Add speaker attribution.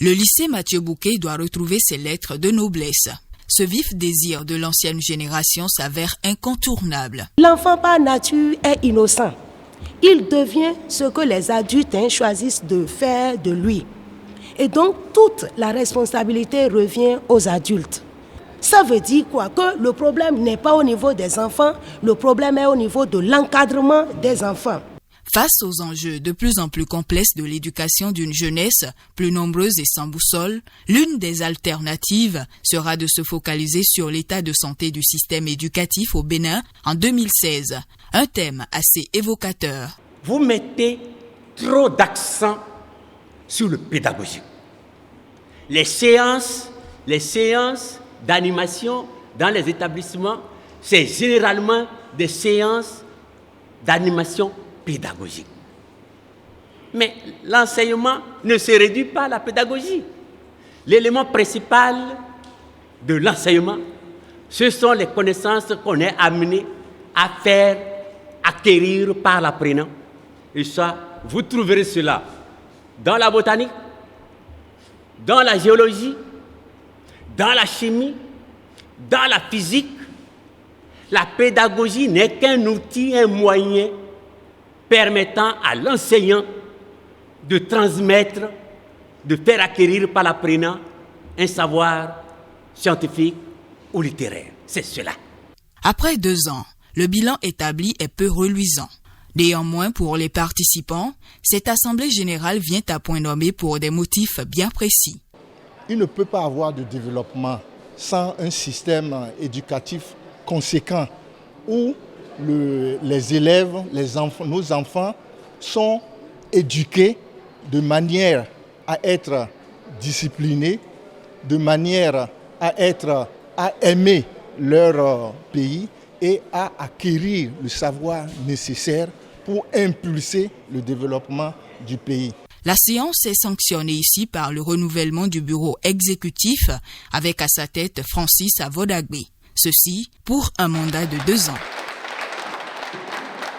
Speaker 1: Le lycée Mathieu Bouquet doit retrouver ses lettres de noblesse. Ce vif désir de l'ancienne génération s'avère incontournable.
Speaker 2: L'enfant par nature est innocent. Il devient ce que les adultes choisissent de faire de lui. Et donc, toute la responsabilité revient aux adultes. Ça veut dire quoi? Que le problème n'est pas au niveau des enfants, le problème est au niveau de l'encadrement des enfants.
Speaker 1: Face aux enjeux de plus en plus complexes de l'éducation d'une jeunesse plus nombreuse et sans boussole, l'une des alternatives sera de se focaliser sur l'état de santé du système éducatif au Bénin en 2016. Un thème assez évocateur.
Speaker 3: Vous mettez trop d'accent sur le pédagogique. Les séances d'animation dans les établissements, c'est généralement des séances d'animation pédagogique. Mais l'enseignement ne se réduit pas à la pédagogie. L'élément principal de l'enseignement, ce sont les connaissances qu'on est amené à faire acquérir par l'apprenant. Et ça, vous trouverez cela dans la botanique, dans la géologie, dans la chimie, dans la physique. La pédagogie n'est qu'un outil, un moyen permettant à l'enseignant de transmettre, de faire acquérir par l'apprenant un savoir scientifique ou littéraire. C'est cela.
Speaker 1: Après 2 ans, le bilan établi est peu reluisant. Néanmoins, pour les participants, cette assemblée générale vient à point nommé pour des motifs bien précis.
Speaker 4: Il ne peut pas avoir de développement sans un système éducatif conséquent où les élèves, nos enfants sont éduqués de manière à être disciplinés, de manière à aimer leur pays et à acquérir le savoir nécessaire pour impulser le développement du pays.
Speaker 1: La séance est sanctionnée ici par le renouvellement du bureau exécutif avec à sa tête Francis Avodagbe. Ceci pour un mandat de 2 ans.